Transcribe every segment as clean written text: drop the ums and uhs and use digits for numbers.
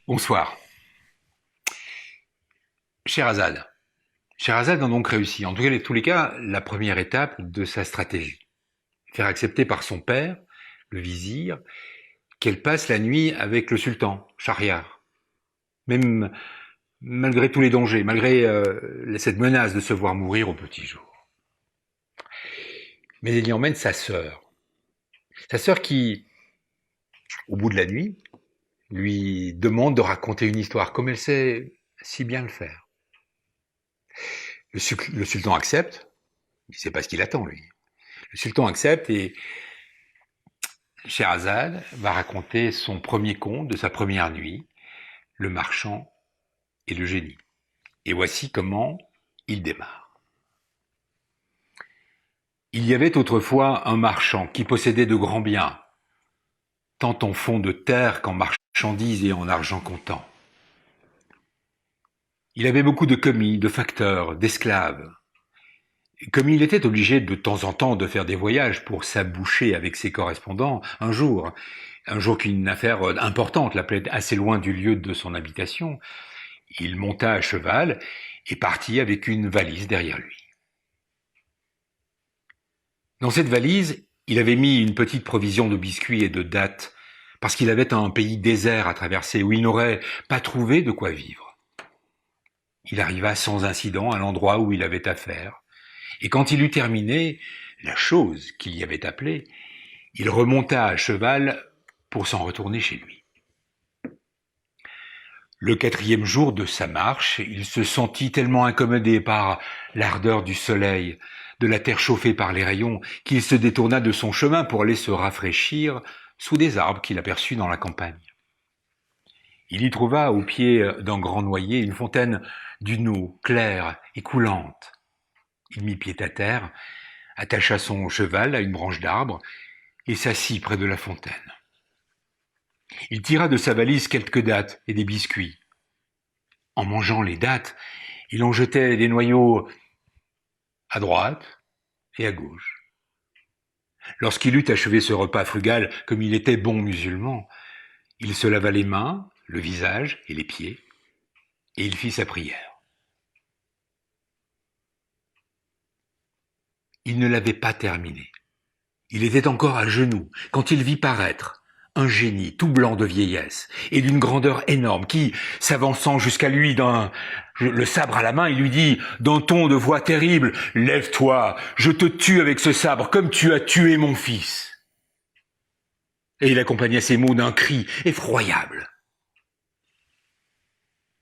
Bonsoir. Scheherazade. Scheherazade a donc réussi, en tous les cas, la première étape de sa stratégie. Faire accepter par son père, le vizir, qu'elle passe la nuit avec le sultan, Shahriar. Même malgré tous les dangers, malgré cette menace de se voir mourir au petit jour. Mais elle y emmène sa sœur. Sa sœur qui, au bout de la nuit, lui demande de raconter une histoire, comme elle sait si bien le faire. Le sultan accepte, il ne sait pas ce qu'il attend, lui. Le sultan accepte et Scheherazade va raconter son premier conte de sa première nuit, le marchand et le génie. Et voici comment il démarre. Il y avait autrefois un marchand qui possédait de grands biens, tant en fonds de terre qu'en marchandises et en argent comptant. Il avait beaucoup de commis, de facteurs, d'esclaves. Comme il était obligé de temps en temps de faire des voyages pour s'aboucher avec ses correspondants, un jour qu'une affaire importante l'appelait assez loin du lieu de son habitation, il monta à cheval et partit avec une valise derrière lui. Dans cette valise, il avait mis une petite provision de biscuits et de dattes, parce qu'il avait un pays désert à traverser où il n'aurait pas trouvé de quoi vivre. Il arriva sans incident à l'endroit où il avait affaire, et quand il eut terminé la chose qu'il y avait appelée, il remonta à cheval pour s'en retourner chez lui. Le 4e jour de sa marche, il se sentit tellement incommodé par l'ardeur du soleil, de la terre chauffée par les rayons, qu'il se détourna de son chemin pour aller se rafraîchir sous des arbres qu'il aperçut dans la campagne. Il y trouva au pied d'un grand noyer une fontaine d'une eau claire et coulante. Il mit pied à terre, attacha son cheval à une branche d'arbre et s'assit près de la fontaine. Il tira de sa valise quelques dattes et des biscuits. En mangeant les dattes, il en jetait des noyaux à droite et à gauche. Lorsqu'il eut achevé ce repas frugal, comme il était bon musulman, il se lava les mains, le visage et les pieds, et il fit sa prière. Il ne l'avait pas terminé. Il était encore à genoux quand il vit paraître un génie tout blanc de vieillesse et d'une grandeur énorme qui, s'avançant jusqu'à lui le sabre à la main, il lui dit d'un ton de voix terrible: « Lève-toi, je te tue avec ce sabre comme tu as tué mon fils. » Et il accompagna ces mots d'un cri effroyable.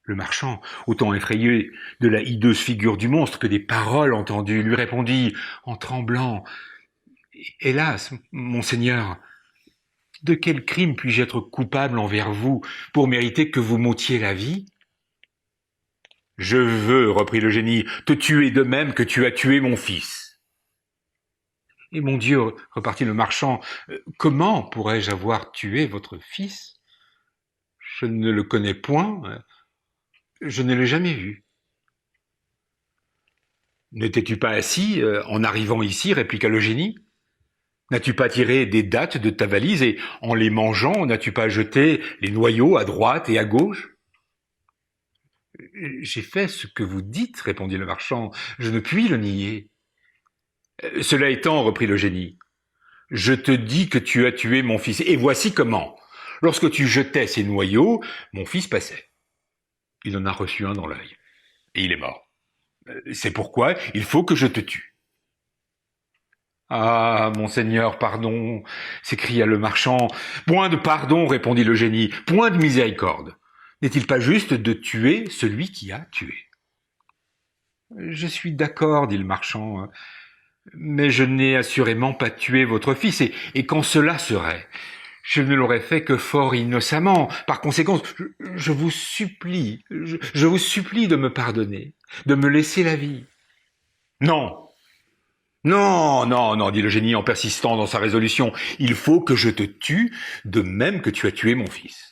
Le marchand, autant effrayé de la hideuse figure du monstre que des paroles entendues, lui répondit en tremblant: « Hélas, monseigneur, de quel crime puis-je être coupable envers vous pour mériter que vous m'ôtiez la vie ?»« Je veux, reprit le génie, te tuer de même que tu as tué mon fils. »« Et mon Dieu, repartit le marchand, comment pourrais-je avoir tué votre fils? Je ne le connais point, je ne l'ai jamais vu. »« N'étais-tu pas assis en arrivant ici, répliqua le génie? N'as-tu pas tiré des dattes de ta valise et, en les mangeant, n'as-tu pas jeté les noyaux à droite et à gauche? »« J'ai fait ce que vous dites, répondit le marchand, je ne puis le nier. »« Cela étant, reprit le génie, je te dis que tu as tué mon fils, et voici comment. Lorsque tu jetais ces noyaux, mon fils passait. Il en a reçu un dans l'œil, et il est mort. C'est pourquoi il faut que je te tue. »« Ah, monseigneur, pardon, s'écria le marchand. Point de pardon, répondit le génie, point de miséricorde. N'est-il pas juste de tuer celui qui a tué? »« Je suis d'accord, dit le marchand, mais je n'ai assurément pas tué votre fils, et quand cela serait, je ne l'aurais fait que fort innocemment. Par conséquent, je vous supplie, je vous supplie de me pardonner, de me laisser la vie. »« Non, non, non, non, dit le génie en persistant dans sa résolution. Il faut que je te tue, de même que tu as tué mon fils. »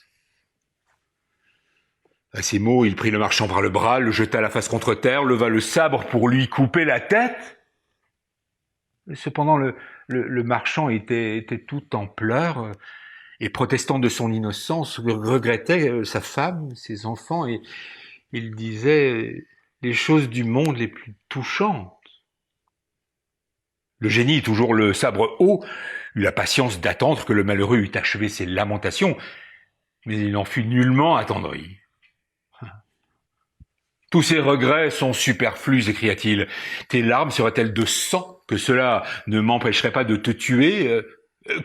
À ces mots, il prit le marchand par le bras, le jeta la face contre terre, leva le sabre pour lui couper la tête. Cependant, le marchand était tout en pleurs, et protestant de son innocence, regrettait sa femme, ses enfants, et il disait les choses du monde les plus touchantes. Le génie, toujours le sabre haut, eut la patience d'attendre que le malheureux eût achevé ses lamentations, mais il n'en fut nullement attendri. Tous ces regrets sont superflus, s'écria-t-il. Tes larmes seraient-elles de sang que cela ne m'empêcherait pas de te tuer,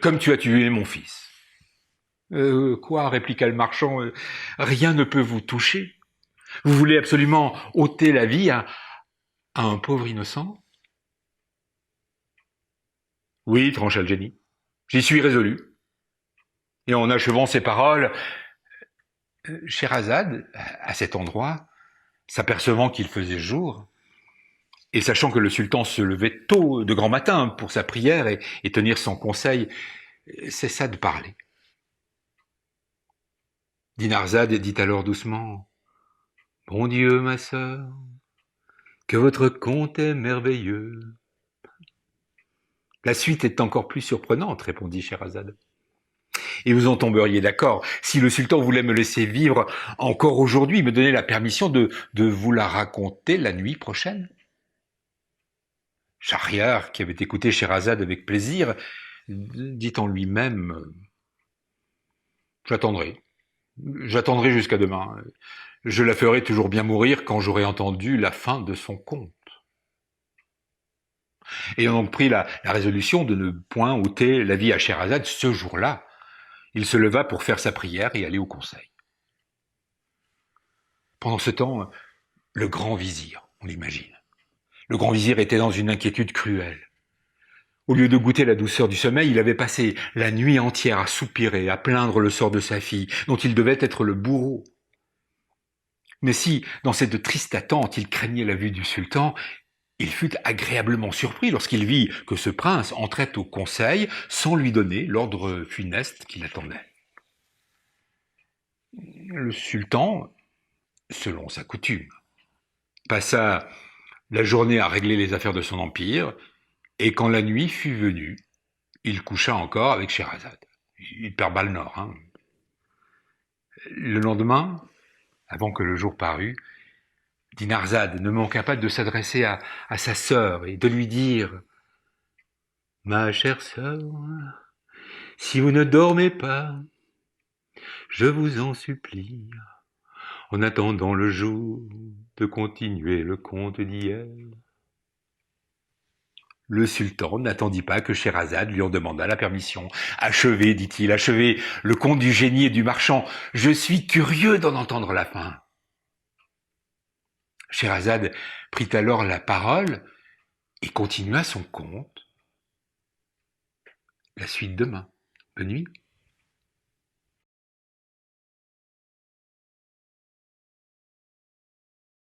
comme tu as tué mon fils? Quoi, répliqua le marchand, rien ne peut vous toucher. Vous voulez absolument ôter la vie à un pauvre innocent? Oui, trancha le génie. J'y suis résolu. Et en achevant ces paroles, Scheherazade, à cet endroit, s'apercevant qu'il faisait jour, et sachant que le sultan se levait tôt de grand matin pour sa prière et tenir son conseil, cessa de parler. Dinarzade dit alors doucement, « Bon Dieu, ma sœur, que votre conte est merveilleux. » La suite est encore plus surprenante, répondit Scheherazade. Et vous en tomberiez d'accord, si le sultan voulait me laisser vivre encore aujourd'hui, me donner la permission de vous la raconter la nuit prochaine? Schahriar, qui avait écouté Scheherazade avec plaisir, dit en lui-même, j'attendrai jusqu'à demain. Je la ferai toujours bien mourir quand j'aurai entendu la fin de son conte. Ayant donc pris la résolution de ne point ôter la vie à Scheherazade ce jour-là, il se leva pour faire sa prière et aller au conseil. Pendant ce temps, le grand vizir, on l'imagine. Le grand vizir était dans une inquiétude cruelle. Au lieu de goûter la douceur du sommeil, il avait passé la nuit entière à soupirer, à plaindre le sort de sa fille, dont il devait être le bourreau. Mais si, dans cette triste attente, il craignait la vue du sultan, il fut agréablement surpris lorsqu'il vit que ce prince entrait au conseil sans lui donner l'ordre funeste qui l'attendait. Le sultan, selon sa coutume, passa la journée à régler les affaires de son empire, et quand la nuit fut venue, il coucha encore avec Scheherazade. Il perd bas le nord. Hein. Le lendemain, avant que le jour parût, Dinarzade ne manqua pas de s'adresser à sa sœur et de lui dire « Ma chère sœur, si vous ne dormez pas, je vous en supplie, en attendant le jour, de continuer le conte d'hier. » Le sultan n'attendit pas que Scheherazade lui en demandât la permission. « Achevez, dit-il, achevez le conte du génie et du marchand. Je suis curieux d'en entendre la fin. » Scheherazade prit alors la parole et continua son conte. La suite demain. Bonne nuit.